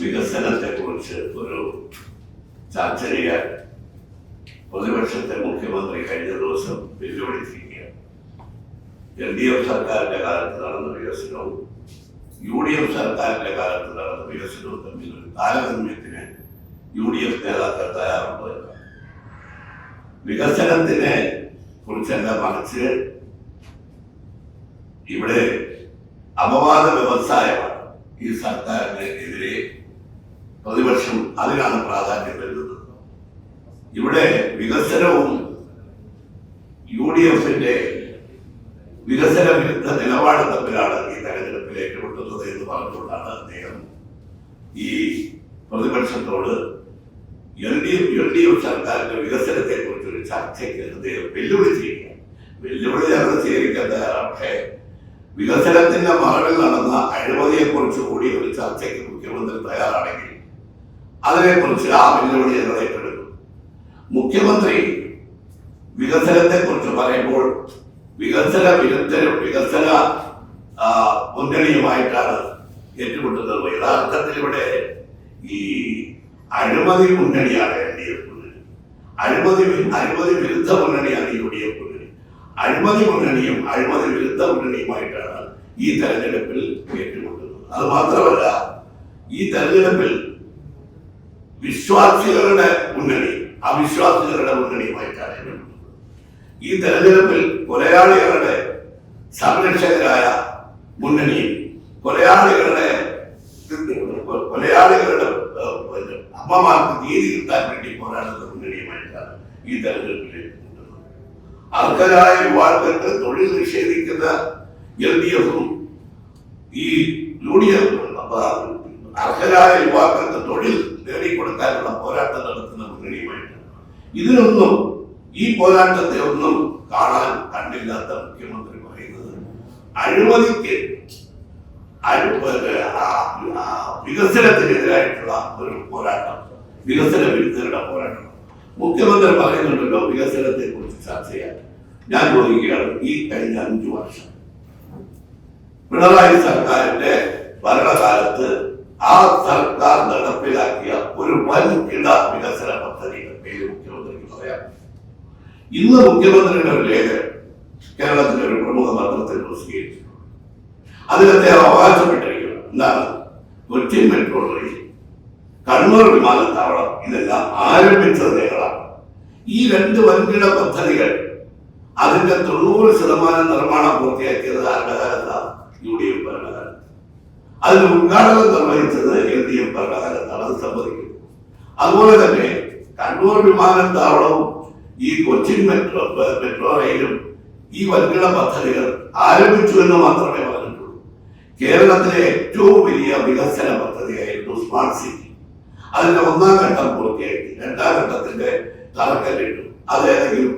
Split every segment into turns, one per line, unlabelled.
വികസനത്തെ കുറിച്ച് ഒരു ചർച്ച ചെയ്യാൻ പ്രതിപക്ഷത്തെ മുഖ്യമന്ത്രി കഴിഞ്ഞ ദിവസം വെല്ലുവിളിച്ചിരിക്കുകയാണ്. LDF സർക്കാരിന്റെ കാലത്ത് നടന്ന വികസനവും UDF സർക്കാരിന്റെ കാലത്ത് നടന്ന വികസനവും തമ്മിൽ ഒരു താരതമ്യത്തിന് UDF നേതാക്കൾ തയ്യാറുണ്ടോ എന്ന്. വികസനത്തിനെ കുറിച്ചല്ല, മറിച്ച് ഇവിടെ അപവാദ വ്യവസായമാണ് ഈ സർക്കാരിനെതിരെ പ്രതിപക്ഷം അതിനാണ് പ്രാധാന്യം നൽകുന്നത്. ഇവിടെ വികസനവും UDFന്റെ വികസന വിരുദ്ധ നിലപാട് തമ്മിലാണ് ഈ തെരഞ്ഞെടുപ്പിൽ ഏറ്റുമുട്ടുന്നത് എന്ന് പറഞ്ഞുകൊണ്ടാണ് അദ്ദേഹം ഈ പ്രതിപക്ഷത്തോട് LDF സർക്കാരിന്റെ വികസനത്തെ കുറിച്ചൊരു ചർച്ചയ്ക്ക് അദ്ദേഹം വെല്ലുവിളിച്ചിരിക്കുകയാണ്. വെല്ലുവിളി ഞങ്ങൾ സ്വീകരിക്കാൻ തയ്യാറാണ്. പക്ഷേ വികസനത്തിന്റെ മറവിൽ നടന്ന അഴിമതിയെ കുറിച്ച് കൂടി ഒരു ചർച്ചയ്ക്ക് മുഖ്യമന്ത്രി തയ്യാറാണെങ്കിൽ അതിനെക്കുറിച്ച് ആ വെല്ലുവിളി ഞങ്ങൾ ഏറ്റെടുക്കും. മുഖ്യമന്ത്രി വികസനത്തെ കുറിച്ച് പറയുമ്പോൾ വികസന വിരുദ്ധരും വികസന മുന്നണിയുമായിട്ടാണ് ഏറ്റുമുട്ടുന്നത്. യഥാർത്ഥത്തിൽ ഇവിടെ ഈ അഴിമതി മുന്നണിയാണ് LDF മുന്നണി, അഴിമതി വിരുദ്ധ മുന്നണിയാണ് UDF മുന്നണി. അഴിമതി മുന്നണിയും അഴിമതി വിരുദ്ധ മുന്നണിയുമായിട്ടാണ് ഈ തെരഞ്ഞെടുപ്പിൽ ഏറ്റുമുട്ടുന്നത്. അത് മാത്രമല്ല, ഈ തെരഞ്ഞെടുപ്പിൽ വിശ്വാസികളുടെ മുന്നണി അവിശ്വാസികളുടെ മുന്നണിയുമായിട്ടാണ് ഏറ്റുമുട്ടുന്നത്. ഈ തെരഞ്ഞെടുപ്പിൽ കൊലയാളികളുടെ സംരക്ഷകരായ മുന്നണിയും കൊലയാളികളുടെ അമ്മമാർക്ക് നീതി കിട്ടാൻ വേണ്ടി പോരാടുന്ന മുന്നണിയുമായിട്ടാണ് ഈ തെരഞ്ഞെടുപ്പിൽ ഏറ്റുമുട്ടുന്നത്. അർഹരായ യുവാക്കൾക്ക് തൊഴിൽ നിഷേധിക്കുന്ന LDFും ഈ UDF അർഹരായ യുവാക്കൾക്ക് തൊഴിൽ നേടിക്കൊടുക്കാനുള്ള പോരാട്ടം നടത്തുന്ന മുന്നണിയുമായിട്ടാണ്. ഇതിനൊന്നും ഈ പോരാട്ടത്തെ ഒന്നും കണ്ടില്ലാത്ത മുഖ്യമന്ത്രി പറയുന്നത് അഴിമതിക്ക് വികസനത്തിനെതിരായിട്ടുള്ള ഒരു പോരാട്ടം, വികസന വിരുദ്ധരുടെ പോരാട്ടം. മുഖ്യമന്ത്രി പറയുന്നുണ്ടല്ലോ വികസനത്തെ കുറിച്ച് ചർച്ച ചെയ്യാൻ. ഞാൻ ചോദിക്കുകയാണ്, ഈ കഴിഞ്ഞ 5 വർഷം പിണറായി സർക്കാരിന്റെ ഭരണകാലത്ത് ആ സർക്കാർ നടപ്പിലാക്കിയ ഒരു വൻകിട വികസന പദ്ധതികൾ പേര് മുഖ്യമന്ത്രിക്ക് പറയാം. ഇന്ന് മുഖ്യമന്ത്രിയുടെ ഒരു ലേഖനം കേരളത്തിലെ ഒരു പ്രമുഖ പത്രത്തിൽ പ്രസിദ്ധീകരിച്ചു. അതിലത്തെ അവകാശപ്പെട്ടിരിക്കുന്നു. എന്താണ്? കൊച്ചിൻ മെട്രോ റെയിൽ, കണ്ണൂർ വിമാനത്താവളം, ഇതെല്ലാം ആരംഭിച്ചത് ഞങ്ങളാണ്. ഈ 2 വൻകിട പദ്ധതികൾ അതിന്റെ 90% നിർമ്മാണം പൂർത്തിയാക്കിയത് ആരുടെ കാലത്താണ്? UDF ഭരണകാലത്ത്. അതിന് ഉദ്ഘാടനം നിർവഹിച്ചത് LDF ഭരണകാലത്താണ്. അത് സമ്മതിക്കുന്നു. അതുപോലെ തന്നെ കണ്ണൂർ വിമാനത്താവളവും ഈ കൊച്ചിൻ മെട്രോ റെയിലും ഈ വൻകിട പദ്ധതികൾ ആരംഭിച്ചു എന്ന് മാത്രമേ പറഞ്ഞിട്ടുള്ളൂ. കേരളത്തിലെ ഏറ്റവും വലിയ വികസന പദ്ധതിയായിരുന്നു സ്മാർട്ട് സിറ്റി. അതിന്റെ 1ാം ഘട്ടം പൂർത്തിയാക്കി, 2ാം ഘട്ടത്തിന്റെ തറക്കല്ലിട്ടു. അതേതെങ്കിലും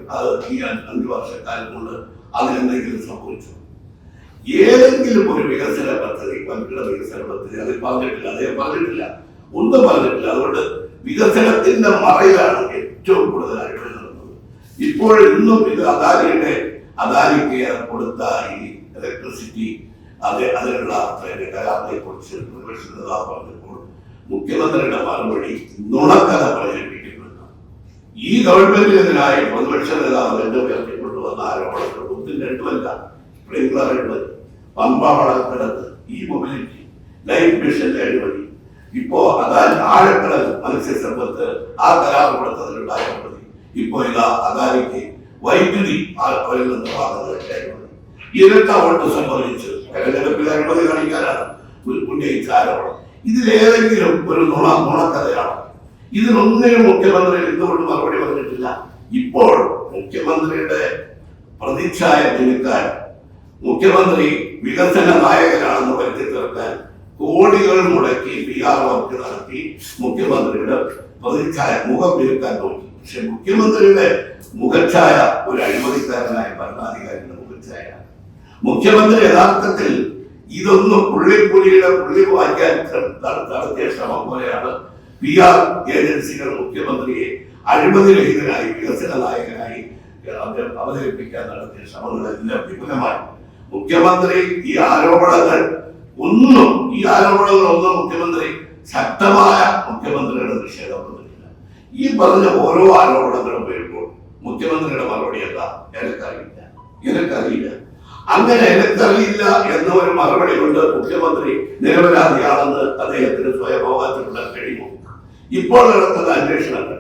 ഈ 5 വർഷക്കാലം കൊണ്ട് അതിനെന്തെങ്കിലും സംഭവിച്ചു? ഏതെങ്കിലും ഒരു വികസന പദ്ധതി, വൻകിട വികസന പദ്ധതി അതിൽ പറഞ്ഞിട്ടില്ല. അദ്ദേഹം പറഞ്ഞിട്ടില്ല, ഒന്നും പറഞ്ഞിട്ടില്ല. അതുകൊണ്ട് വികസനത്തിന്റെ മറയിലാണ് ഏറ്റവും കൂടുതൽ അഴിമതി നടന്നത്. ഇപ്പോൾ ഇന്നും ഇത് അദാനിക്ക് കൊടുത്ത ഈ ഇലക്ട്രിസിറ്റി അതിനുള്ള കരാറിനെ കുറിച്ച് പ്രതിപക്ഷ നേതാവ് പറഞ്ഞപ്പോൾ മുഖ്യമന്ത്രിയുടെ മറുപടി നുണക്കഥ പ്രചരിപ്പിക്കുന്നുണ്ട്. ഈ ഗവൺമെന്റിനെതിരായി പ്രതിപക്ഷ നേതാവ് എന്റെ ഉയർത്തിക്കൊണ്ടുവന്ന ആരോപണങ്ങൾ 1-2 സ്പ്രിംഗ്ലർ അഴിമതി, പമ്പ വളർത്തിടത്ത്, ഈ മൊബിലിറ്റി, ലൈഫ് മിഷന്റെ അഴിമതി, ഇപ്പോ അതായത് ആഴക്കടൽ മത്സ്യസമ്പത്ത് ആ കരാർ കൊടുത്തതിലുണ്ടായ അഴിമതി, ഇപ്പോ ഇതാ അദാനിക്ക് വൈദ്യുതി അവരിൽ നിന്ന് വാങ്ങുന്നതിന്റെ അഴിമതി, ഇരട്ട വോട്ട് സംഭവിച്ച് തെരഞ്ഞെടുപ്പിൽ അഴിമതി കാണിക്കാനാണ് ഉന്നയിച്ച ആരോപണം. ഇതിലേതെങ്കിലും ഒരു നുണക്കഥയാണോ? ഇതിനൊന്നിനും മുഖ്യമന്ത്രി എന്തുകൊണ്ട് മറുപടി പറഞ്ഞിട്ടില്ല? ഇപ്പോൾ മുഖ്യമന്ത്രിയുടെ പ്രതിച്ഛായ തിരുക്കാൻ, മുഖ്യമന്ത്രി വികസന നായകനാണെന്ന് വരുത്തി തീർക്കാൻ കോടികൾ മുടക്കി PR വർക്ക് നടത്തി മുഖ്യമന്ത്രിയുടെ പ്രതിച്ഛായ മുഖം തിരുക്കാൻ നോക്കി. പക്ഷെ മുഖ്യമന്ത്രിയുടെ മുഖച്ഛായ ഒരു അഴിമതിക്കാരനായ ഭരണാധികാരിയുടെ മുഖച്ഛായ. മുഖ്യമന്ത്രി യഥാർത്ഥത്തിൽ ഇതൊന്നും പുള്ളിപ്പുലിയുടെ പുള്ളി വായിക്കാൻ നടത്തിയ ശ്രമം പോലെയാണ് PR ഏജൻസികൾ മുഖ്യമന്ത്രിയെ അഴിമതിരഹിതനായി വികസന നായകനായി അവതരിപ്പിക്കാൻ നടത്തിയ ശ്രമങ്ങളെല്ലാം വിപുലമായി. മുഖ്യമന്ത്രി ഈ ആരോപണങ്ങളൊന്നും മുഖ്യമന്ത്രി ശക്തമായ മുഖ്യമന്ത്രിയുടെ നിഷേധം വന്നിട്ടില്ല. ഈ പറഞ്ഞ ഓരോ ആരോപണങ്ങളും വരുമ്പോൾ മുഖ്യമന്ത്രിയുടെ മറുപടി എന്താ? എനിക്കറിയില്ല. അങ്ങനെ എനിക്കറിയില്ല എന്ന ഒരു മറുപടി കൊണ്ട് മുഖ്യമന്ത്രി നിരപരാധിയാണെന്ന് അദ്ദേഹത്തിന് സ്വയം അവകാശപ്പെടാൻ കഴിയുമോ? ഇപ്പോൾ നടക്കുന്ന അന്വേഷണങ്ങൾ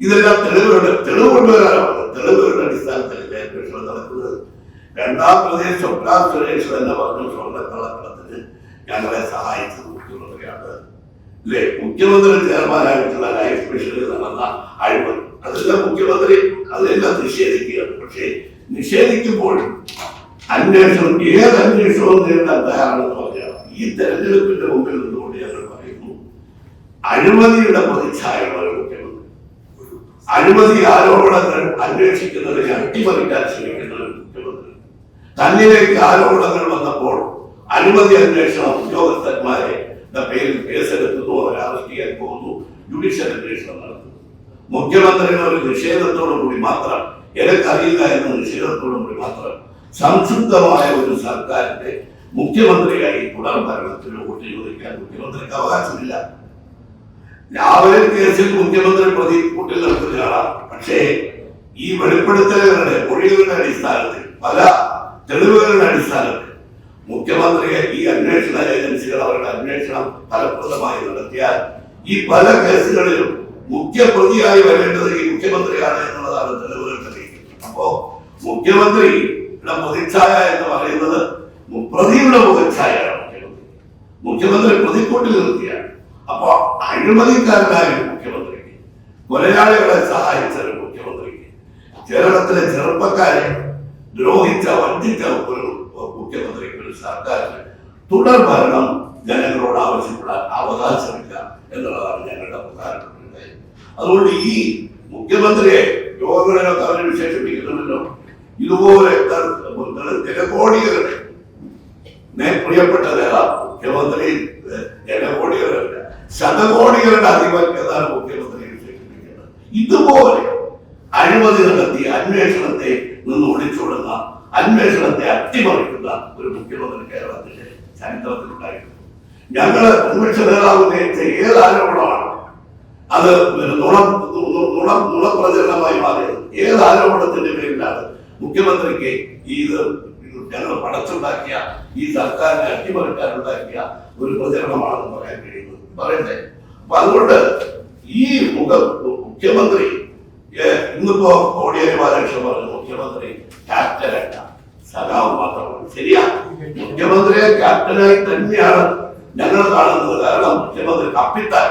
ഇതെല്ലാം തെളിവ് കൊണ്ടുവരാനാണ്. തെളിവുകളുടെ അടിസ്ഥാനത്തിലല്ലേ അന്വേഷണം നടക്കുന്നത്? രണ്ടാം പ്രതി സ്വപ്ന സുരേഷ് തന്നെ പറഞ്ഞു സ്വർണ്ണക്കള്ളക്കടത്തിന് ഞങ്ങളെ സഹായിച്ചത് മുഖ്യമന്ത്രിയാണ്. അല്ലേ? മുഖ്യമന്ത്രി ചെയർമാനായിട്ടുള്ള ലൈഫ് മിഷനിൽ നടന്ന അഴിമതി അതെല്ലാം മുഖ്യമന്ത്രി അതെല്ലാം നിഷേധിക്കുകയാണ്. പക്ഷേ നിഷേധിക്കുമ്പോൾ അന്വേഷണം ഏത് അന്വേഷണവും നേരിടാൻ തയ്യാറാണെന്ന് പറഞ്ഞാൽ ഈ തെരഞ്ഞെടുപ്പിന്റെ മുമ്പിൽ നിന്നുകൊണ്ട് ഞങ്ങൾ പറയുന്നു, അഴിമതിയുടെ പ്രതിച്ഛായയുള്ള മുഖ്യമന്ത്രി, അഴിമതി ആരോപണങ്ങൾ അന്വേഷിക്കുന്നതിനെ അട്ടിമറിക്കാൻ ശ്രമിക്കുന്ന മുഖ്യമന്ത്രി, തന്നിലേക്ക് ആരോപണങ്ങൾ വന്നപ്പോൾ അഴിമതി അന്വേഷണ ഉദ്യോഗസ്ഥന്മാരെ പേരിൽ കേസെടുക്കുന്നു, അവരെ അറസ്റ്റ് ചെയ്യാൻ പോകുന്നു, ജുഡീഷ്യൽ അന്വേഷണം നടത്തുന്നു. മുഖ്യമന്ത്രിയുടെ ഒരു നിഷേധത്തോടു കൂടി മാത്രം, എനിക്കറിയില്ല എന്ന നിഷേധത്തോടു കൂടി മാത്രം സംശുദ്ധമായ ഒരു സർക്കാരിന്റെ മുഖ്യമന്ത്രിയായി തുടർ ഭരണത്തിന് വോട്ട് ചോദിക്കാൻ മുഖ്യമന്ത്രിക്ക് അവകാശമില്ല. രാവിലെ കേസിൽ മുഖ്യമന്ത്രി പ്രതി കൂട്ടിൽ നടത്തുകയാണ്. പക്ഷേ ഈ വെളിപ്പെടുത്തലുകളുടെ മൊഴികളുടെ അടിസ്ഥാനത്തിൽ, പല തെളിവുകളുടെ അടിസ്ഥാനത്തിൽ മുഖ്യമന്ത്രിയെ ഈ അന്വേഷണ ഏജൻസികൾ അവരുടെ അന്വേഷണം ഫലപ്രദമായി നടത്തിയാൽ ഈ പല കേസുകളിലും മുഖ്യപ്രതിയായി വരേണ്ടത് ഈ മുഖ്യമന്ത്രിയാണ് എന്നുള്ളതാണ് തെളിവുകൾ തെളിയിക്കുന്നത്. അപ്പോ മുഖ്യമന്ത്രിയുടെ പ്രതിച്ഛായ എന്ന് പറയുന്നത് പ്രതിയുടെ മുഖച്ഛായയാണ്. മുഖ്യമന്ത്രി പ്രതിക്കൂട്ടിൽ നിർത്തിയാണ്. അപ്പൊ അഴിമതിക്കാരനായ മുഖ്യമന്ത്രിക്ക്, കൊലയാളികളെ സഹായിച്ച ഒരു മുഖ്യമന്ത്രിക്ക്, കേരളത്തിലെ ചെറുപ്പക്കാരെ ദ്രോഹിച്ച വഞ്ചിച്ച ഒരു മുഖ്യമന്ത്രിക്ക്, ഒരു സർക്കാരിന് തുടർ ഭരണം ജനങ്ങളോട് ആവശ്യപ്പെടാൻ അവകാശമില്ല എന്നുള്ളതാണ് ഞങ്ങളുടെ പ്രധാനപ്പെട്ട. അതുകൊണ്ട് ഈ മുഖ്യമന്ത്രിയെ യോഗങ്ങളിലൊക്കെ അവർ വിശേഷിപ്പിക്കുന്നുണ്ടല്ലോ, ഇതുപോലെ ജനകോടികളുടെ പ്രിയപ്പെട്ട നേതാവ് മുഖ്യമന്ത്രി, ജനകോടികളുടെ ശതകോടികളുടെ അധിപത്യതാണ് മുഖ്യമന്ത്രിയെ വിശേഷിപ്പിക്കുന്നത്. ഇതുപോലെ അഴിമതി നടത്തി അന്വേഷണത്തെ നിന്ന് ഒളിച്ചോടുന്ന, അന്വേഷണത്തെ അട്ടിമറിക്കുന്ന ഒരു മുഖ്യമന്ത്രി കേരളത്തിന്റെ ചരിത്രത്തിലുണ്ടായിരുന്നു. ഞങ്ങള് പ്രതിപക്ഷ നേതാവ് ഉന്നയിച്ച ഏത് ആരോപണമാണ് അത് നുണപ്രചരണമായി മാറിയത്? ഏത് ആരോപണത്തിന്റെ പേരിലാണ് മുഖ്യമന്ത്രിക്ക് ഇത് ഞങ്ങൾ പടച്ചുണ്ടാക്കിയ, ഈ സർക്കാരിനെ അട്ടിമറിക്കാനുണ്ടാക്കിയ ഒരു പ്രചരണമാണെന്ന് പറയാൻ കഴിയുന്നത്? പറയട്ടെ. അപ്പൊ അതുകൊണ്ട് ഈ മുഖ്യമന്ത്രി ഇന്നിപ്പോ കോടിയേരി ബാലകൃഷ്ണൻ പറഞ്ഞു മുഖ്യമന്ത്രി ക്യാപ്റ്റനല്ല, സഖാവ് മാത്രമാണ്. ശരിയാ, മുഖ്യമന്ത്രിയെ ക്യാപ്റ്റനായി തന്നെയാണ് ഞങ്ങൾ കാണുന്നത്. കാരണം മുഖ്യമന്ത്രി കപ്പിത്താൻ,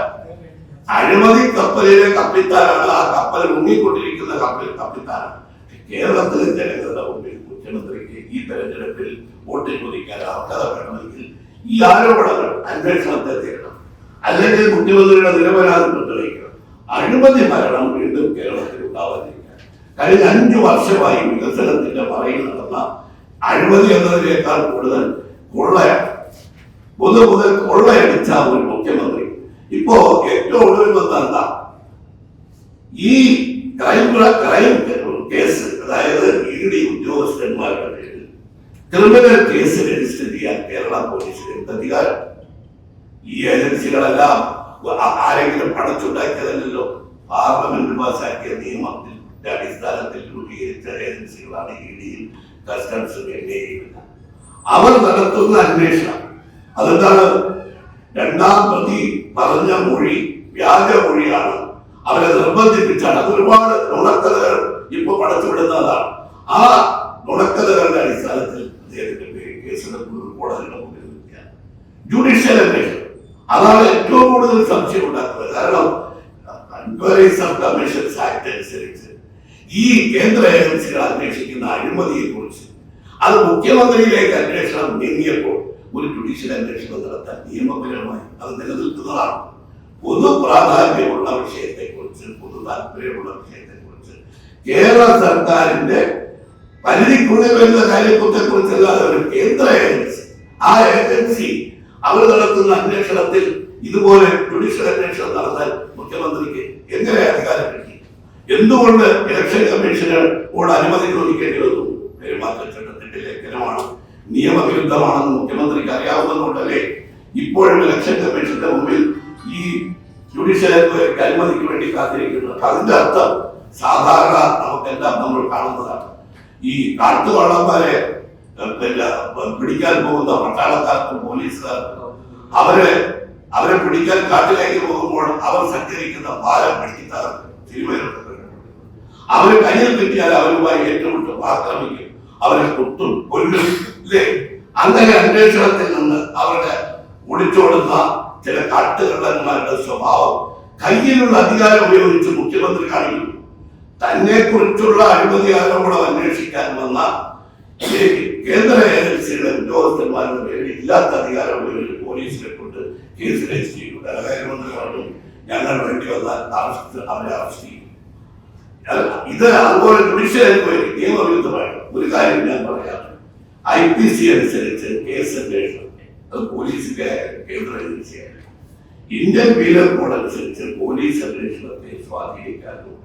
അഴിമതി കപ്പലിലെ കപ്പിത്താനാണ്. ആ കപ്പൽ മുങ്ങിക്കൊണ്ടിരിക്കുന്ന കപ്പിത്താനാണ്. കേരളത്തിലെ ജനങ്ങളുടെ മുമ്പിൽ മുഖ്യമന്ത്രിക്ക് ഈ തെരഞ്ഞെടുപ്പിൽ വോട്ട് ചോദിക്കാൻ അർഹത വേണമെങ്കിൽ ഈ ആരോപണങ്ങൾ അന്വേഷണത്തെ നേരിടണം, അല്ലെങ്കിൽ മുഖ്യമന്ത്രിയുടെ നിരപരാധിത്വം തെളിയിക്കണം. അഴിമതി ഭരണം വീണ്ടും കേരളത്തിൽ ഉണ്ടാവാതിരിക്കാൻ കഴിഞ്ഞ 5 വർഷമായി വികസനത്തിന്റെ പറയിൽ നടന്ന അഴിമതി എന്നതിനേക്കാൾ കൂടുതൽ കൊള്ളയാണ്. മുതൽ കൊള്ളയടിച്ച ഒരു മുഖ്യമന്ത്രി ഇപ്പോ ഏറ്റവും ഒടുവിൽ വന്ന ഈ ക്രൈം കേസ്, അതായത് ED ഉദ്യോഗസ്ഥന്മാരുടെ പേരിൽ ക്രിമിനൽ കേസ് രജിസ്റ്റർ ചെയ്യാൻ കേരള പോലീസിന് എന്ത് അധികാരം? ഈ ഏജൻസികളെല്ലാം ആരെങ്കിലും പണച്ചുണ്ടാക്കിയതല്ലോ. പാർലമെന്റ് പാസാക്കിയ നിയമത്തിന്റെ അടിസ്ഥാനത്തിൽ രൂപീകരിച്ച ഏജൻസികളാണ് EDയും കസ്റ്റംസും NIAയും. അവർ നടത്തുന്ന അന്വേഷണം അതെന്താണ്? രണ്ടാം പ്രതി പറഞ്ഞ മൊഴി വ്യാജ മൊഴിയാണ്, അവരെ നിർബന്ധിപ്പിച്ചാണ്. അത് ഒരുപാട് നുണക്കഥകൾ ഇപ്പൊ പടച്ചുവിടുന്നതാണ്. ആ നുണക്കഥകളുടെ അടിസ്ഥാനത്തിൽ കേസെടുക്കുന്നത് കോടതിയുടെ മുമ്പിൽ നിൽക്കുകയാണ്. ജുഡീഷ്യൽ അന്വേഷണം അതാണ് ഏറ്റവും കൂടുതൽ സംശയം ഉണ്ടാക്കുന്നത്. കാരണം എൻക്വയറീസ് ഓഫ് കമ്മീഷൻസ് ആക്ട് അനുസരിച്ച് ഈ കേന്ദ്ര ഏജൻസികൾ അന്വേഷിക്കുന്ന അഴിമതിയെ കുറിച്ച് അത് മുഖ്യമന്ത്രിയിലേക്ക് അന്വേഷണം നീങ്ങിയപ്പോൾ ഒരു ജുഡീഷ്യൽ അന്വേഷണം നടത്താൻ നിയമപരമായി അത് നിലനിൽക്കുന്നതാണ്. പൊതു പ്രാധാന്യമുള്ള വിഷയത്തെക്കുറിച്ച്, പൊതു താല്പര്യമുള്ള വിഷയത്തെക്കുറിച്ച് കേരള സർക്കാരിന്റെ പരിധിക്കുള്ളിൽ വരുന്ന കാര്യത്തെക്കുറിച്ചല്ലാതെ ഒരു കേന്ദ്ര ഏജൻസി, ആ ഏജൻസി അവർ നടത്തുന്ന അന്വേഷണത്തിൽ ഇതുപോലെ ജുഡീഷ്യൽ അന്വേഷണം നടത്താൻ മുഖ്യമന്ത്രിക്ക് എങ്ങനെ അധികാരം കിട്ടി? എന്തുകൊണ്ട് ഇലക്ഷൻ കമ്മീഷനോട് അനുമതി ചോദിക്കേണ്ടി വന്നു? പെരുമാറ്റച്ചട്ടത്തിന്റെ ലംഘനമാണ്, നിയമവിരുദ്ധമാണെന്ന് മുഖ്യമന്ത്രിക്ക് അറിയാവുന്നതുകൊണ്ടല്ലേ ഇപ്പോഴും ഇലക്ഷൻ കമ്മീഷന്റെ മുമ്പിൽ ഈ ജുഡീഷ്യൽ എൻക്വയറിക്ക് അനുമതിക്ക് വേണ്ടി കാത്തിരിക്കുന്നത്. അതിന്റെ അർത്ഥം സാധാരണ നമുക്കെല്ലാം നമ്മൾ കാണുന്നതാണ്. ഈ കാട്ടുവള്ളന്മാരെ പിടിക്കാൻ പോകുന്ന പട്ടാളക്കാർക്കും പോലീസുകാർക്കും അവരെ പിടിക്കാൻ കാട്ടിലേക്ക് പോകുമ്പോൾ അവർ സഞ്ചരിക്കുന്ന പാലം പിടിക്കാർക്ക് തിരുമേനൊക്കെ അവര് കയ്യിൽ കിട്ടിയാൽ അവരുമായി ഏറ്റുമുട്ടും, ആക്രമിക്കും, അവരെ കുത്തും, കൊല്ലും, ഇല്ലേ? അങ്ങനെ അന്വേഷണത്തിൽ നിന്ന് അവരുടെ ഒളിച്ചോടുന്ന ചില കാട്ടുകള്ളന്മാരുടെ സ്വഭാവം കയ്യിലുള്ള അധികാരം ഉപയോഗിച്ച് മുഖ്യമന്ത്രി കാണിക്കും. തന്നെ കുറിച്ചുള്ള അഴിമതി ആരോപണം അന്വേഷിക്കാൻ വന്ന കേന്ദ്ര ഏജൻസിയുടെ ഉദ്യോഗസ്ഥന്മാരുടെ പേരിൽ ഇല്ലാത്ത അധികാരം ഉപയോഗിച്ച് പോലീസിനെ കൊണ്ട് കേസ് രജിസ്റ്റർ ചെയ്യും. ധനകാര്യമന്ത്രി പറഞ്ഞു ഞങ്ങൾ വേണ്ടി വന്നാൽ അവരെ അറസ്റ്റ് ചെയ്യും. ഇത് അതുപോലെ ജുഡീഷ്യൽ എൻക്വയറി നിയമവിരുദ്ധമാണ്. ഒരു കാര്യം ഞാൻ പറയാം, IPC അനുസരിച്ച് കേസ് അന്വേഷണം അത് പോലീസിന്റെ കേന്ദ്ര ഏജൻസിയാണ്. ഇന്ത്യൻ പീനൽ കോഡ് അനുസരിച്ച് പോലീസ് അന്വേഷണത്തെ സ്വാധീനിക്കാനും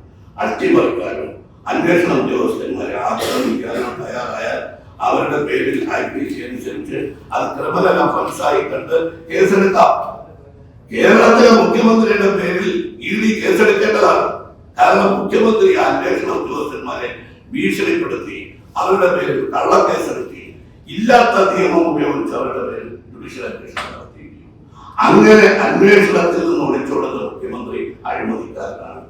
അട്ടിമറിക്കാനും അന്വേഷണ ഉദ്യോഗസ്ഥന്മാരെ ആക്രമിക്കാനും തയ്യാറായാൽ അവരുടെ പേരിൽ IPC അനുസരിച്ച് അത് ക്രിമിനൽ ഒഫൻസായി കണ്ട് കേസെടുക്കാം. കേരളത്തിലെ മുഖ്യമന്ത്രിയുടെ പേരിൽ ED കേസെടുക്കേണ്ടതാണ്. കാരണം മുഖ്യമന്ത്രി അന്വേഷണ ഉദ്യോഗസ്ഥന്മാരെ ഭീഷണിപ്പെടുത്തി അവരുടെ പേരിൽ കള്ളക്കേസെടുത്തി ഇല്ലാത്ത നിയമം ഉപയോഗിച്ച് അവരുടെ പേരിൽ ജുഡീഷ്യൽ അന്വേഷണം നടത്തിയിരിക്കും. അങ്ങനെ അന്വേഷണത്തിൽ നിന്ന് ഒളിച്ചോടുന്ന മുഖ്യമന്ത്രി അഴിമതിക്കാരനാണ്.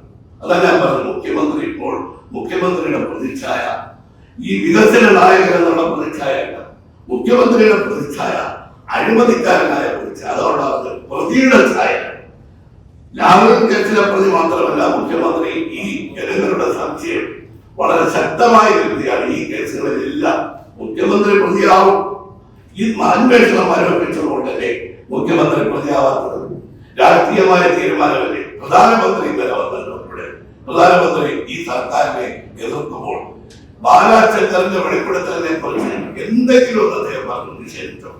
അതാ ഞാൻ പറഞ്ഞു, മുഖ്യമന്ത്രി ഇപ്പോൾ മുഖ്യമന്ത്രിയുടെ പ്രതിച്ഛായ ഈ വികസന നായകൻ എന്നുള്ള പ്രതിച്ഛായല്ല, മുഖ്യമന്ത്രിയുടെ പ്രതിച്ഛായ അഴിമതിക്കാരനായ പ്രതിച്ഛായ. അതുകൊണ്ടാണ് പ്രതിയുടെ ഛായ. ലാവ്ലിൻ കേസിലെ പ്രതി മാത്രമല്ല, മുഖ്യമന്ത്രി ഈ ജനങ്ങളുടെ സംശയം വളരെ ശക്തമായ വ്യക്തിയാണ്. ഈ കേസുകളിലെല്ലാം മുഖ്യമന്ത്രി പ്രതിയാവും. ഈ അന്വേഷണം ആരോപിച്ചതുകൊണ്ടല്ലേ മുഖ്യമന്ത്രി പ്രതിയാവാത്തത്? രാഷ്ട്രീയമായ തീരുമാനമല്ലേ? പ്രധാനമന്ത്രി ഇന്നലെ വന്നല്ലോ ഇവിടെ. പ്രധാനമന്ത്രി ഈ സർക്കാരിനെ എതിർക്കുമ്പോൾ ബാലാശങ്കറിന്റെ വെളിപ്പെടുത്തലിനെ കുറിച്ച് എന്തെങ്കിലും ഒന്ന് അദ്ദേഹം പറഞ്ഞു നിഷേധിച്ചോ?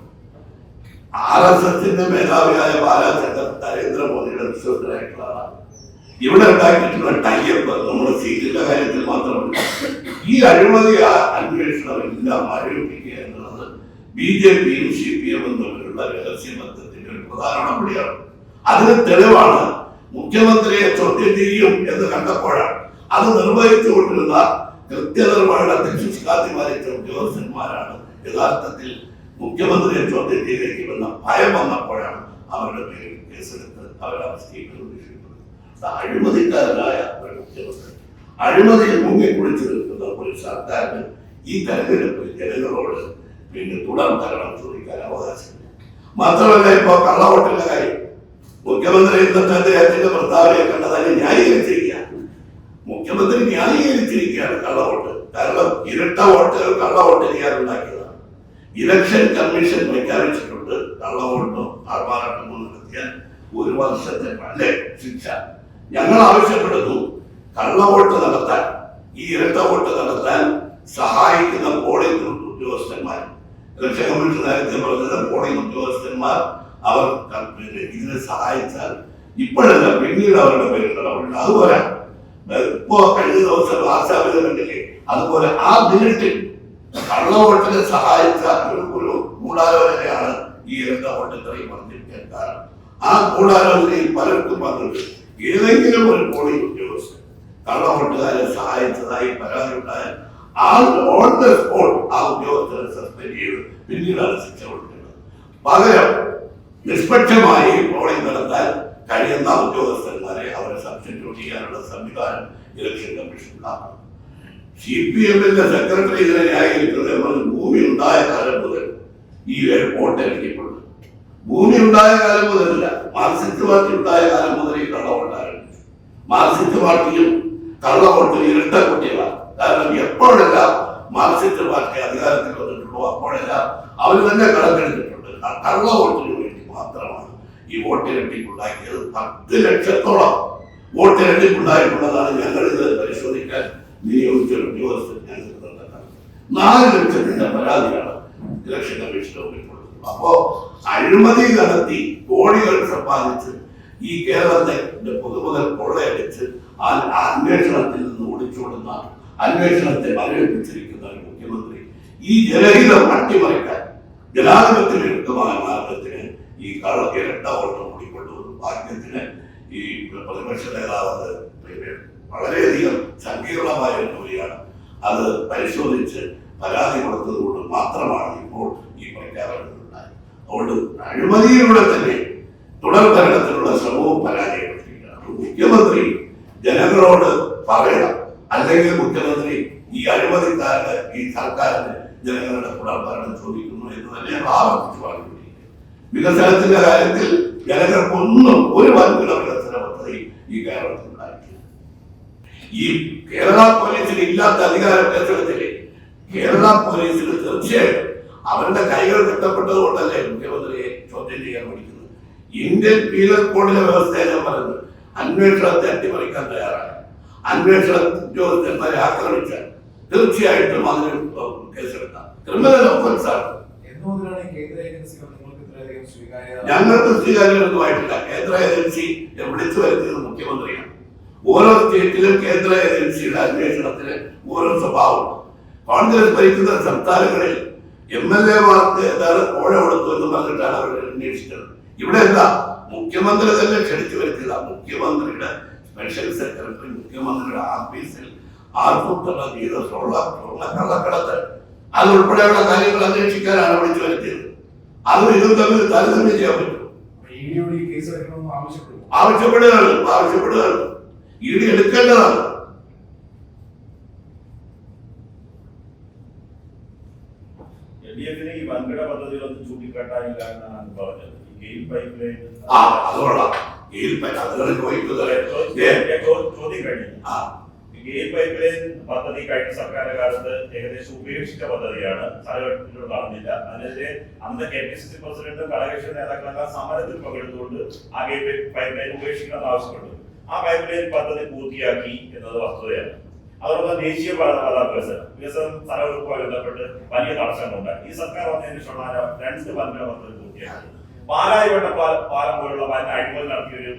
RSSന്റെ മേധാവിയായ ബാലാശങ്കർ നരേന്ദ്രമോദിയുടെ വിശ്വസ്തനായിട്ടുള്ളതാണ്. ഇവിടെ ഉണ്ടാക്കിയിട്ടുള്ള ടൈപ്പ് നമ്മുടെ സീറ്റിന്റെ കാര്യത്തിൽ മാത്രമല്ല, ഈ അഴിമതി അന്വേഷണം എല്ലാം ആരോപിക്കുക എന്നുള്ളത് BJPയും CPM തമ്മിലുള്ള രഹസ്യമത്വത്തിന്റെ ഒരു പ്രധാന നടപടിയാണ്. അതിന് തെളിവാണ് മുഖ്യമന്ത്രിയെ ചോദ്യം ചെയ്യും എന്ന് കണ്ടപ്പോഴാണ് അത് നിർവഹിച്ചുകൊണ്ടിരുന്ന കൃത്യനിർവഹണത്തിൽ ശുഷ്കാന്തിമാരിച്ച ഉദ്യോഗസ്ഥന്മാരാണ് യഥാർത്ഥത്തിൽ മുഖ്യമന്ത്രിയെ ചോദ്യം ചെയ്തേക്കുമെന്ന ഭയം വന്നപ്പോഴാണ് അവരുടെ പേരിൽ കേസെടുത്ത് അവരെ അറസ്റ്റ് ചെയ്യുന്നത്. അഴിമതിക്കാരനായ ഒരു മുഖ്യമന്ത്രി, അഴിമതിയിൽ മുങ്ങിക്കുളിച്ചു നിൽക്കുന്ന ഒരു സർക്കാരിന് ഈ തെരഞ്ഞെടുപ്പിൽ ജനങ്ങളോട് തുടർ ഭരണം ചോദിക്കാൻ അവകാശമില്ല. മാത്രമല്ല, ഇപ്പോ കള്ളവോട്ടിന്റെ കാര്യം മുഖ്യമന്ത്രി ഇന്നത്തെ അദ്ദേഹത്തിന്റെ പ്രസ്താവനയെ കണ്ടതിനെ ന്യായീകരിച്ചിരിക്കുകയാണ്. മുഖ്യമന്ത്രി ന്യായീകരിച്ചിരിക്കുകയാണ് കള്ളവോട്ട്. കാരണം ഇരട്ട വോട്ടുകൾ കള്ളവോട്ട് ചെയ്യാറുണ്ടാക്കിയതാണ്. ഇലക്ഷൻ കമ്മീഷൻ പ്രഖ്യാപിച്ചിട്ടുണ്ട് കള്ളവോട്ടോ ആർഭാടമോ നടത്തിയാൽ 1 വർഷത്തെ അല്ലേ ശിക്ഷ. ഞങ്ങൾ ആവശ്യപ്പെടുന്നു കള്ളവോട്ട് നടത്താൻ, ഈ ഇരട്ട വോട്ട് നടത്താൻ സഹായിക്കുന്ന പോളിംഗ് ഉദ്യോഗസ്ഥന്മാർ, ഇലക്ഷൻ കമ്മീഷൻ നേരത്തെ പറഞ്ഞത് പോളിംഗ് ഉദ്യോഗസ്ഥന്മാർ അവർ ഇതിനെ സഹായിച്ചാൽ ഇപ്പോഴല്ല പിന്നീട് അവരുടെ പേരിൽ നടപടി. അതുപോലെ ഇപ്പോ കഴിഞ്ഞ ദിവസം ആശാവിനെ കണ്ടില്ലേ, അതുപോലെ ആ മിനിറ്റിൽ കള്ളവോട്ടിനെ സഹായിച്ച ഒരു ഗൂഢാലോചനയാണ് ഈ ഇരട്ട വോട്ട് ഇത്രയും വർദ്ധിപ്പിക്കാൻ കാരണം. ആ ഗൂഢാലോചനയിൽ പലർക്കും പങ്കുണ്ട്. ഏതെങ്കിലും ഒരു പോളിംഗ് ഉദ്യോഗസ്ഥൻ കള്ളവോട്ടുകാരെ സഹായിച്ചതായി പരാതി ഉണ്ടായാൽ ഓൺ ദ സ്പോട്ട് ആ ഉദ്യോഗസ്ഥരെ സസ്പെൻഡ് ചെയ്ത് പിന്നീടാണ് ശിക്ഷ കൊടുക്കുന്നത്. പകരം നിഷ്പക്ഷമായി പോളിംഗ് നടത്താൻ കഴിയുന്ന ഉദ്യോഗസ്ഥന്മാരെ അവരെ സബ്സ്റ്റിറ്റ്യൂട്ട് ചെയ്യാനുള്ള സംവിധാനം ഇലക്ഷൻ കമ്മീഷൻ ഉണ്ടാക്കണം. CPMന്റെ സെക്രട്ടറി ഇതിനെ ന്യായീകരിക്കുന്നത് ഭൂമി ഉണ്ടായ കാലം മുതൽ ഈ വോട്ട് എഴുതിയിട്ടുണ്ട്. ഭൂമി ഉണ്ടായ കാലം മുതലല്ല, മാർക്സിസ്റ്റ് പാർട്ടി ഉണ്ടായ കാലം മുതൽ ഈ കള്ളവോട്ട് ആരംഭിച്ചു. മാർക്സിസ്റ്റ് പാർട്ടിയും കള്ളവോട്ട് ഇരട്ട കുട്ടികളാണ്. കാരണം എപ്പോഴെല്ലാം മാർക്സിസ്റ്റ് പാർട്ടി അധികാരത്തിൽ വന്നിട്ടുള്ളൂ അപ്പോഴെല്ലാം അവർ തന്നെ കണക്കെടുത്തിട്ടുണ്ട്. കള്ളവോട്ടിന് വേണ്ടി മാത്രമാണ് ഈ വോട്ട് ഇരട്ടിപ്പുണ്ടാക്കിയത്. 10 ലക്ഷത്തോളം വോട്ട് ഇരട്ടിപ്പുണ്ടായിട്ടുള്ളതാണ് ഞങ്ങളിത് പരിശോധിക്കാൻ നിയോഗിച്ച ഉദ്യോഗസ്ഥർ ഞങ്ങൾക്ക് തന്നിട്ടാണ്. 4 ലക്ഷത്തിന്റെ പരാതിയാണ് ഇലക്ഷൻ കമ്മീഷന്റെ മുമ്പിൽ കൊടുത്തത്. അപ്പോ അഴിമതി നടത്തി കോടികൾ സമ്പാദിച്ച് ഈ കേരളത്തിന്റെ പൊതുമുതൽ കൊള്ളയടിച്ച് ആ അന്വേഷണത്തിൽ നിന്ന് ഒളിച്ചോടുന്ന, അന്വേഷണത്തെ മരവിപ്പിച്ചിരിക്കുന്ന ഒരു മുഖ്യമന്ത്രി ഈ ജനഹിതം അട്ടിമറിക്കാൻ ജനാധിപത്യവിരുദ്ധമായ മാർഗത്തിന് ഈ ഇരട്ട വോട്ട് കൂടിക്കൊണ്ടുവന്നു. ഭാഗ്യത്തിന് ഈ പ്രതിപക്ഷ നേതാവ് അത് വളരെയധികം സങ്കീർണമായ ഒരു ജോലിയാണ്. അത് പരിശോധിച്ച് പരാതി കൊടുത്തതുകൊണ്ട് മാത്രമാണ് ഇപ്പോൾ ഈ പ്രഖ്യാപനങ്ങൾ ഉണ്ടായത്. അതുകൊണ്ട് അഴിമതിയിലൂടെ തന്നെ തുടർ ഭരണത്തിനുള്ള ശ്രമവും പരാജയപ്പെട്ടിരിക്കുകയാണ്. മുഖ്യമന്ത്രി ജനങ്ങളോട് പറയണം, അല്ലെങ്കിൽ മുഖ്യമന്ത്രി ഈ അഴിമതിക്കാരന് ഈ സർക്കാരിന് ജനങ്ങളുടെ തുടർ ഭരണം ചോദിക്കുന്നു എന്ന് തന്നെയാണ് ആവർത്തിച്ചു പറഞ്ഞുകൊണ്ടിരിക്കുന്നത്. വികസനത്തിന്റെ കാര്യത്തിൽ ജനങ്ങൾക്കൊന്നും ഒരു വൻകിട വികസന പദ്ധതി ഈ കേരളത്തിൽ ഉണ്ടായിട്ടില്ല. ഈ കേരള പോലീസിന് ഇല്ലാത്ത അധികാരം കേസെടുത്തില്ലേ? കേരള പോലീസിന് തീർച്ചയായിട്ടും അവരുടെ കൈകൾ കെട്ടപ്പെട്ടത് കൊണ്ടല്ലേ മുഖ്യമന്ത്രിയെ ചോദ്യം ചെയ്യാൻ പഠിക്കുന്നത്. ഇന്ത്യൻ പീനൽ കോഡിലെ വ്യവസ്ഥയെ ഞാൻ പറയുന്നത്, അന്വേഷണത്തെ അട്ടിമറിക്കാൻ തയ്യാറാണ്. അന്വേഷണ ഉദ്യോഗസ്ഥന്മാരെ ആക്രമിച്ചാൽ തീർച്ചയായിട്ടും അതിന് കേസെടുക്കാം. ക്രിമിനൽ ഒഫൻസാണ്. ഞങ്ങൾക്ക് സ്വീകാര്യമൊന്നുമായിട്ടില്ല. കേന്ദ്ര ഏജൻസി വിളിച്ചു വരുത്തിയത് മുഖ്യമന്ത്രിയാണ്. ഓരോ സ്റ്റേറ്റിലും കേന്ദ്ര ഏജൻസിയുടെ അന്വേഷണത്തിന് ഓരോ സ്വഭാവമാണ്. കോൺഗ്രസ് ഭരിക്കുന്ന സംസ്ഥാനങ്ങളിൽ MLA-മാർക്ക് ഏതാണ് കോഴ കൊടുത്തു എന്ന് പറഞ്ഞിട്ടാണ് അവർ അന്വേഷിച്ചത്. ഇവിടെ എന്താ, മുഖ്യമന്ത്രി തന്നെ ക്ഷണിച്ചു വരുത്തിയതാണ്. മുഖ്യമന്ത്രിയുടെ സ്പെഷ്യൽ സെക്രട്ടറി മുഖ്യമന്ത്രിയുടെ ഓഫീസിൽ ആസൂത്രണ ചെയ്ത സ്വർണ്ണക്കള്ളക്കടത്ത് അതുൾപ്പെടെയുള്ള കാര്യങ്ങൾ അന്വേഷിക്കാനാണ് വിളിച്ചു വരുത്തിയത്. അതും ഇതും തമ്മിൽ താരതമ്യം ചെയ്യാൻ പറ്റും. ആവശ്യപ്പെടുകയാണ്. ED എടുക്കേണ്ടതാണ്.
ഗെയിൽ പൈപ്പ് ലൈൻ പദ്ധതി കഴിഞ്ഞ സർക്കാരിന്റെ കാലത്ത് ഏകദേശം ഉപേക്ഷിച്ച പദ്ധതിയാണ്. സ്ഥലഘട്ടത്തിലൂടെ നടന്നില്ല. അതിനെതിരെ അന്ന് KPCC പ്രസിഡന്റും ഘടകകക്ഷി നേതാക്കളെല്ലാം സമരത്തിൽ പങ്കെടുത്തുകൊണ്ട് ആ ഗെയിൽ പൈപ്പ് ലൈൻ ഉപേക്ഷിക്കണമെന്ന് ആവശ്യപ്പെട്ടു. ആ പൈപ്പ് ലൈൻ പദ്ധതി പൂർത്തിയാക്കി എന്നത് വസ്തുതയാണ്. അതോടൊപ്പം ദേശീയ പാത വികസനം സ്ഥലവെടുപ്പുമായി ബന്ധപ്പെട്ട് വലിയ തടസ്സങ്ങളുണ്ടായി. ഈ സർക്കാർ വന്നതിന് ശേഷമാണ് 2 വൻകിട പദ്ധതി പൂർത്തിയാക്കി. പാലാരിവട്ടം പാലം പോലുള്ള വൻ അഴിമതി നടത്തിയൊരു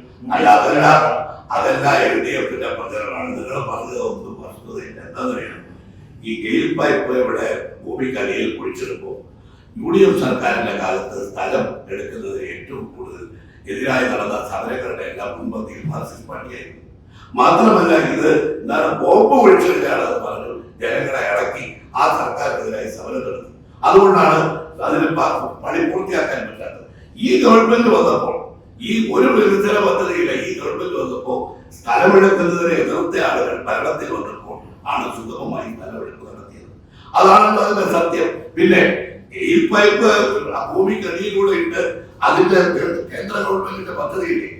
അതെല്ലാം LDF-ന്റെ പ്രചരണമാണ്. നിങ്ങൾ പറഞ്ഞത് ഒന്നും വസ്തുതയില്ല. എന്താണെന്നറിയാം, ഈ ഗെയിൽ പൈപ്പ് ഇവിടെ ഭൂമിക്കടിയിൽ കുഴിച്ചെടുപ്പോൾ UDF സർക്കാരിന്റെ കാലത്ത് സ്ഥലം എടുക്കുന്നതിന് ഏറ്റവും കൂടുതൽ എതിരായി നടന്ന സമരങ്ങളുടെ എല്ലാം മുൻപന്തിയിൽ മാർക്സിസ്റ്റ് പാർട്ടിയായിരുന്നു. മാത്രമല്ല, ഇത് എന്താണ് ബോംബ് ഒഴിച്ചെടുക്കാണെന്ന് പറഞ്ഞു ജനങ്ങളെ ഇളക്കി ആ സർക്കാരിനെതിരായി സമരം നടത്തി. അതുകൊണ്ടാണ് അതിന് പണി പൂർത്തിയാക്കാൻ പറ്റാത്തത്. ഈ ഗവൺമെന്റ് വന്നപ്പോൾ ഈ ഒരു വികസന പദ്ധതിയില്ല. ഈ ഗവൺമെന്റ് വന്നപ്പോൾ സ്ഥലമെടുക്കുന്നതിനെ എതിർത്ത ആളുകൾ ഭരണത്തിൽ വന്നപ്പോൾ ആണ് സുഗമമായി സ്ഥലമെടുപ്പ് നടത്തിയത്. അതാണല്ലോ അതിന്റെ സത്യം. പിന്നെ ഗെയിൽ പൈപ്പ് ഭൂമിക്കടിയിലൂടെ ഇട്ട് അതിന്റെ കേന്ദ്ര ഗവൺമെന്റിന്റെ പദ്ധതിയില്ലേ,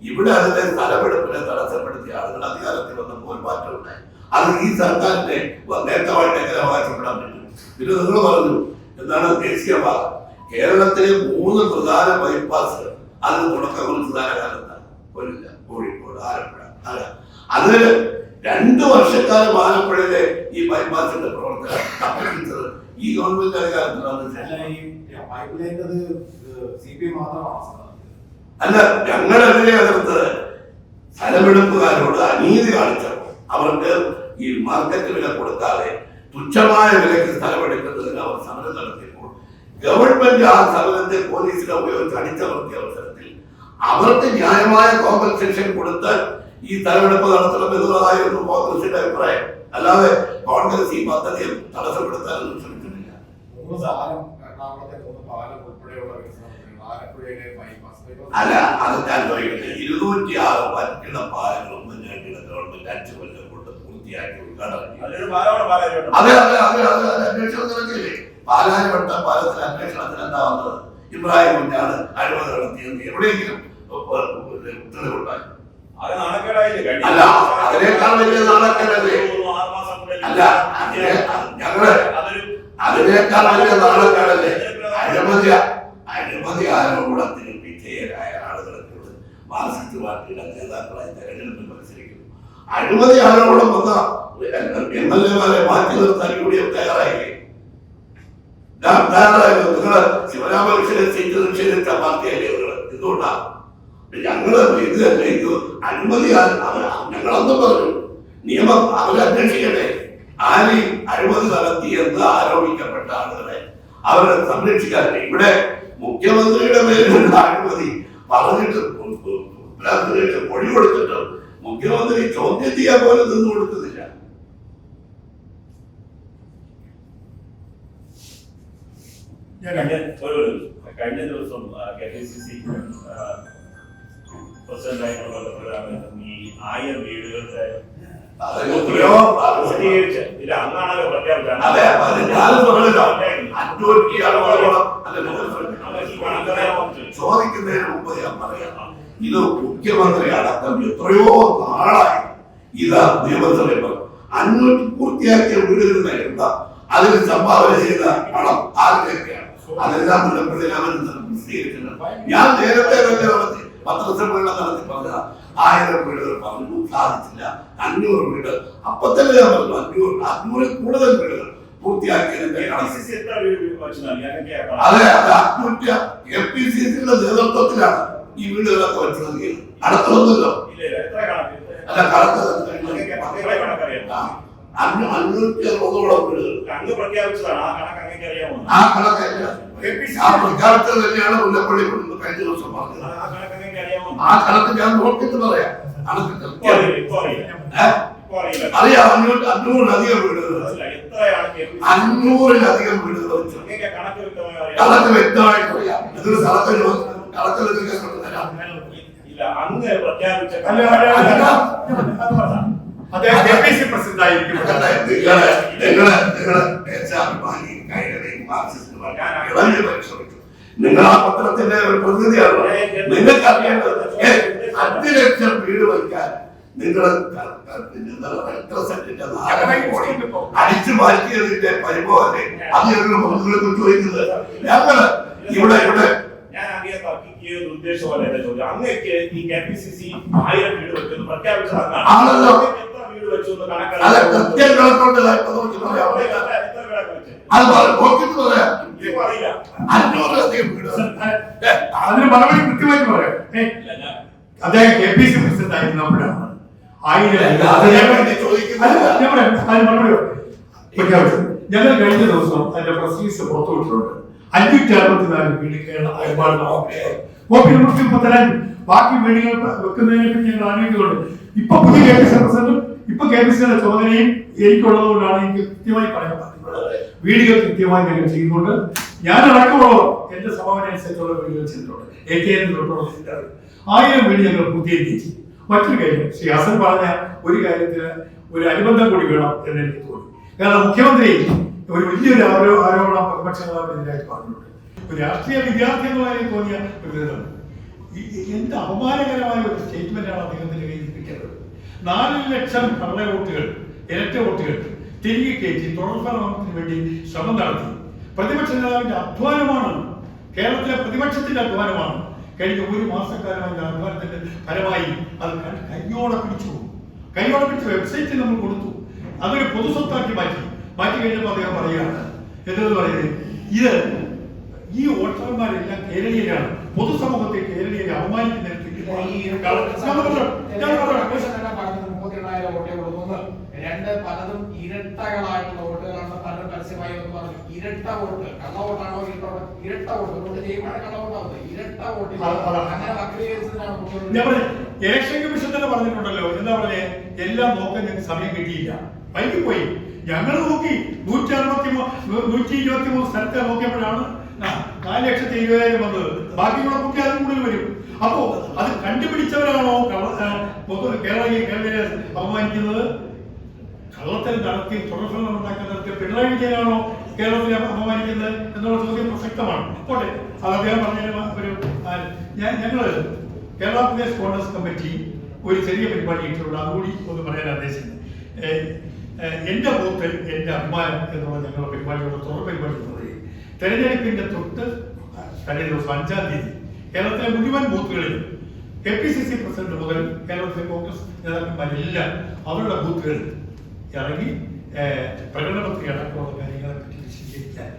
ഇവിടെ അതിന്റെ സ്ഥലമെടുപ്പിനെ തടസ്സപ്പെടുത്തിയ ആളുകൾ അധികാരത്തിൽ വന്നപ്പോൾ മാറ്റമുണ്ടായി. അത് ഈ സർക്കാരിന്റെ നേതാവായിട്ട് എങ്ങനെ അവകാശപ്പെടാൻ പറ്റും? പിന്നെ നിങ്ങൾ പറഞ്ഞു എന്താണ് ദേശീയപാത. കേരളത്തിലെ 3 പ്രധാന ബൈപ്പാസുകൾ അതിന് തുടക്കം കുറിച്ച് ധാരാകാലത്താണ്. കൊല്ലം, കോഴിക്കോട്, ആലപ്പുഴ. അതിന് 2 വർഷക്കാലം ആലപ്പുഴയിലെ ഈ ബൈപ്പാസിന്റെ പ്രവർത്തനം തപ്പിച്ചത് ഈ ഗവൺമെന്റ് അധികാരത്തിലാണ്. അല്ല, ഞങ്ങളെതിരെ എതിർത്തത് സ്ഥലമെടുപ്പുകാരോട് അനീതി കാണിച്ചപ്പോൾ അവർക്ക് ഈ മാർക്കറ്റ് വില കൊടുക്കാതെ തുച്ഛമായ വിലയ്ക്ക് സ്ഥലമെടുക്കുന്നതിന് അവർ സമരം നടത്തിയപ്പോൾ ഗവൺമെന്റ് ആ സമരത്തെ പോലീസിനെ ഉപയോഗിച്ച് അടിച്ചമർത്തിയ അവസരത്തിൽ അവർക്ക് ന്യായമായ കോമ്പൻസേഷൻ കൊടുത്ത് ഈ സ്ഥലമെടുപ്പ് നടത്തണം എന്നുള്ളതായിരുന്നു കോൺഗ്രസിന്റെ അഭിപ്രായം. അല്ലാതെ കോൺഗ്രസ് ഈ പദ്ധതിയെ തടസ്സപ്പെടുത്താനൊന്നും ശ്രമിച്ചിട്ടില്ല. അല്ല, അത് ഞാൻ ചോദിക്കട്ടെ, 206 വൻകിട പാലങ്ങൾ ഉമ്മൻചാണ്ടിയുടെ ഗവൺമെന്റ് 5 കൊല്ലം കൊണ്ട് പൂർത്തിയാക്കി ഉദ്ഘാടനം. അതെ, അന്വേഷണം നടക്കില്ലേ? പാലാരിവട്ടം പാലത്തിന് അന്വേഷണത്തിന് എന്താ വന്നത്? ഇബ്രാഹിം കുഞ്ഞാണ് അഴിമതി നടത്തിയെന്ന് എവിടെയെങ്കിലും തെളിവുണ്ടായി? അല്ല, അതിനേക്കാൾ വലിയ നാണക്കേടല്ലേ? അല്ല, അതിനേക്കാൾ വലിയ നാണക്കേടല്ലേ? അഴിമതി ആരോപണത്തിന് വിധേയരായ ആളുകളെക്കൊണ്ട് മാർക്സിസ്റ്റ് പാർട്ടിയുടെ നേതാക്കളായി തെരഞ്ഞെടുപ്പിൽ മത്സരിക്കുന്നു. അഴിമതി ആരോപണം വന്ന MLA-മാരെ മാറ്റി നിർത്താൻ UDF തയ്യാറായില്ലേ? നിങ്ങള് ശിവരാമകൃഷ്ണനെ സീറ്റ് നിഷേധിച്ച പാർട്ടിയല്ലേ നിങ്ങള്? എന്തുകൊണ്ടാണ് ഞങ്ങള് ഇത് തന്നെ ഇത് അഴിമതി? ഞങ്ങളൊന്നും പറഞ്ഞു നിയമം അവരന്വേഷിക്കട്ടെ. ആരെയും അഴിമതി നടത്തി എന്ന് ആരോപിക്കപ്പെട്ട ആളുകളെ അവരെ സംരക്ഷിക്കാറില്ല. ഇവിടെ മുഖ്യമന്ത്രിയുടെ പേരിലുള്ള അഴിമതി പറഞ്ഞിട്ട് മൊഴി കൊടുത്തിട്ട് മുഖ്യമന്ത്രി ചോദ്യം ചെയ്യാൻ പോലും നിന്ന് കൊടുക്കുന്നില്ല.
കഴിഞ്ഞ ദിവസം KPCC പ്രസിഡന്റായിട്ടുള്ള ബന്ധപ്പെടാൻ ഈ 1000 വീടുകളുടെ അന്നാണല്ലോ പ്രഖ്യാപിച്ചത്.
ചോദിക്കുന്നതിന് മുമ്പ് ഞാൻ പറയാം, ഇത് മുഖ്യമന്ത്രി അടക്കം എത്രയോ നാളായി ഇത് നിയമസഭയിൽ 500 പൂർത്തിയാക്കിയ വീടുകളുണ്ടായിരുന്ന അതിന് സംഭാവന ചെയ്ത പണം ആരുടെയൊക്കെയാണ്? അതെല്ലാം മുല്ലപ്പള്ളി രാമചന്ദ്രൻ പ്രസിദ്ധീകരിച്ചിട്ടുണ്ട്. ഞാൻ നേരത്തെ തന്നെ നടത്തി പത്രസമ്മേളനം നടത്തി പറഞ്ഞ 1000 വീടുകൾ പറഞ്ഞു, സാധിച്ചില്ല. 500 വീട് അപ്പൊ തന്നെ ഞാൻ പറഞ്ഞു 500 കൂടുതൽ വീടുകൾ പൂർത്തിയാക്കിയതിന്റെ അതെ, അത് KPCCയുടെ നേതൃത്വത്തിലാണ് ഈ വീടുകളൊക്കെ വെച്ച് നൽകിയത്. അടുത്തൊന്നുമല്ലോ അല്ല, കണക്ക് 560 വീടുകൾ ആ കണക്കല്ല. ആ പ്രഖ്യാപിച്ചത് തന്നെയാണ് മുല്ലപ്പള്ളി കഴിഞ്ഞ ദിവസം പറഞ്ഞത്. ആ കണക്ക് ഞാൻ നോക്കിയിട്ട് പറയാം. കണക്ക് അറിയാം. 500-ലധികം വീടുകൾ, 500-ലധികം വീടുകൾ വെച്ചു കണക്ക് വ്യക്തമായിട്ട് അറിയാം. ഇതൊരു നിങ്ങൾ ആ പത്രത്തിന്റെ ഒരു പ്രതിനിധിയാണ്. നിങ്ങൾക്ക് അറിയേണ്ടത് 5 ലക്ഷം വീട് വയ്ക്കാൻ നിങ്ങൾ എത്ര സെന്റിന്റെ അടിച്ചു മാറ്റിയതിന്റെ പരിഭവത്തെ അത് ഞങ്ങൾ മന്ത്രികളെ കുറിച്ച് ചോദിക്കുന്നത്. ഞങ്ങള് ഇവിടെ
ഞാൻ അങ്ങനെ തർക്കിക്കുകയോ ഉദ്ദേശമല്ല ചോദ്യം. അങ്ങേക്ക് ഈ KPCC 1000 വീട് വെച്ചെന്ന് പ്രഖ്യാപിച്ചതാണ്. എത്ര വീട് വെച്ചു എന്ന്
അതിന് മറുപടി കൃത്യമായിട്ട് പറയാം. അദ്ദേഹം KPCC പ്രസിഡന്റ് ആയിരുന്നപ്പോഴാണ് 1000 ഞങ്ങൾ കഴിഞ്ഞ ദിവസം അതിന്റെ പ്രസ് റിലീസ് പുറത്തുവിട്ടിട്ടുണ്ട്. 564 വീട് കേരള ബാക്കി വീടുകൾ വെക്കുന്നതിനെ പറ്റി ഞങ്ങൾ ആലോചിക്കുന്നുണ്ട്. ഇപ്പൊ പുതിയ KPCC പ്രസിഡന്റും ഇപ്പൊ KPCCയുടെ ചുമതലയും എനിക്കുള്ളത് കൊണ്ടാണ് എനിക്ക് കൃത്യമായി പറയാൻ പറ്റുന്നത്. വീടുകൾ കൃത്യമായി ഞങ്ങൾ ചെയ്യുന്നുണ്ട്. ഞാൻ അടക്കമുള്ളവർ എന്റെ സംഭാവന അനുസരിച്ചുള്ള വീടുകൾ ചെയ്തിട്ടുണ്ട്. AKN തൊട്ടുള്ള 1000 വീട് ഞങ്ങൾ പൂർത്തീകരിച്ചു. മറ്റൊരു കാര്യം, ശ്രീ ഹസൻ പറഞ്ഞ ഒരു കാര്യത്തിന് ഒരു അനുബന്ധം കൂടി വേണം എന്ന് എനിക്ക് തോന്നി. കാരണം മുഖ്യമന്ത്രി ഒരു വലിയൊരു ആരോപണം പ്രതിപക്ഷങ്ങളെതിരായിട്ട് പറഞ്ഞിട്ടുണ്ട്. ഒരു രാഷ്ട്രീയ വിദ്യാർത്ഥി എന്നതിന് തോന്നിയ ഒരു എന്ത് അപമാനകരമായ ഒരു സ്റ്റേറ്റ്മെന്റാണ് അദ്ദേഹത്തിന്റെ കയ്യിൽ കിട്ടിയത്. 4 ലക്ഷം കള്ള വോട്ടുകൾ, ഇരട്ട വോട്ടുകൾ തിരികെ കയറ്റി തുടർഭരണത്തിന് വേണ്ടി ശ്രമം നടത്തി. പ്രതിപക്ഷ നേതാവിന്റെ അധ്വാനമാണ്, കേരളത്തിലെ പ്രതിപക്ഷത്തിന്റെ അധ്വാനമാണ്. കഴിഞ്ഞ 1 മാസക്കാലമായി അധ്വാനത്തിന്റെ ഫലമായി അത് കൈയോടെ പിടിച്ചു വെബ്സൈറ്റിൽ നമ്മൾ കൊടുത്തു. അതൊരു പൊതുസ്വത്താക്കി മാറ്റി കഴിഞ്ഞപ്പോൾ അദ്ദേഹം പറയുകയാണ് എന്തെന്ന് പറയുന്നത്, ഇത് ഈ വോട്ടർമാരെല്ലാം കേരളീയരാണ്, പൊതുസമൂഹത്തെ കേരളീയരെ അപമാനിക്കുന്ന
പലതും ഇരട്ടകളായിട്ടുള്ള വോട്ടുകളാണ്. പലരും പരസ്യമായി പറഞ്ഞു ഇരട്ട വോട്ട്, കള്ള വോട്ടാണോ ഇരട്ട വോട്ട്, വോട്ട് ചെയ്യുമ്പോഴാണ് കള്ള വോട്ടാവുന്നത്. ഇരട്ട വോട്ട് അങ്ങനെ വക്രീകരിച്ചതിനാണ് മുഖ്യമന്ത്രി.
ഇലക്ഷൻ കമ്മീഷൻ തന്നെ പറഞ്ഞിട്ടുണ്ടല്ലോ, എന്താ പറഞ്ഞേ, എല്ലാം നോക്കാൻ ഞങ്ങൾക്ക് സമയം കിട്ടിയില്ല, വൈകി പോയി. ഞങ്ങൾ നോക്കി 123 സ്ഥലത്തെ നോക്കിയപ്പോഴാണ് 4,20,000 വന്നത്. ബാക്കിയുള്ള കുട്ടി അതും കൂടുതൽ വരും. അപ്പോ അത് കണ്ടുപിടിച്ചവരാണോ കേരളീയരെ അപമാനിക്കുന്നത്? കള്ളത്തിൽ നടത്തി തുടർഭരണം ഉണ്ടാക്കാൻ നടത്തിയ പിണറായി വിജയനാണോ കേരളത്തിലെ അപമാനിക്കുന്നത് എന്നുള്ള ചോദ്യം പ്രസക്തമാണ്. പോട്ടെ, അത് അദ്ദേഹം പറഞ്ഞ ഒരു ഞങ്ങള് കേരള പ്രദേശ് കോൺഗ്രസ് കമ്മിറ്റി ഒരു ചെറിയ പരിപാടി ഇട്ടിട്ടുണ്ട്. അതുകൂടി ഒന്ന് പറയാൻ ഉദ്ദേശിക്കുന്നത്, എന്റെ ബൂത്ത് എന്റെ അഭിമാനം എന്നുള്ള ഞങ്ങളുടെ പരിപാടിയുടെ തുടർ പരിപാടി തെരഞ്ഞെടുപ്പിന്റെ തൊട്ട് കഴിഞ്ഞ ദിവസം 5-ാം തീയതി കേരളത്തിലെ മുഴുവൻ ബൂത്തുകളിലും KPCC പ്രസിഡന്റ് മുതൽ കേരളത്തിലെ കോൺഗ്രസ് നേതാക്കന്മാരെല്ലാം അവരുടെ ബൂത്തുകളിൽ ഇറങ്ങി പ്രകടനപത്രിക അടക്കമുള്ള കാര്യങ്ങളെ പറ്റി വിശദീകരിക്കാൻ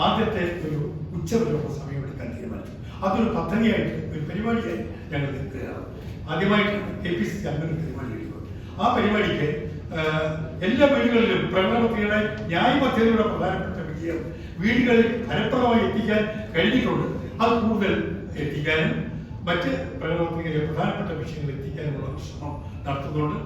ആദ്യത്തെ ഒരു ഉച്ചവരെയുള്ള സമയമെടുക്കാൻ തീരുമാനിച്ചു. അതൊരു പദ്ധതിയായിട്ട് ഒരു പരിപാടിയായി ഞങ്ങൾ നിൽക്കുകയാണ്. ആദ്യമായിട്ട് KPCC അങ്ങനെ ഒരു പരിപാടി എടുക്കുന്നത്. ആ പരിപാടിക്ക് എല്ലാ വീടുകളിലും പ്രകടനപത്രികയുടെ ന്യായപദ്ധതിയുടെ പ്രധാനപ്പെട്ട വിജയം വീടുകളിൽ ഫലപ്രദമായി എത്തിക്കാൻ കഴിഞ്ഞിട്ടുണ്ട്. അത് കൂടുതൽ എത്തിക്കാനും മറ്റ് പ്രകടനപത്രികയിലെ പ്രധാനപ്പെട്ട വിഷയങ്ങൾ എത്തിക്കാനുള്ള ശ്രമം നടത്തുന്നുണ്ട്.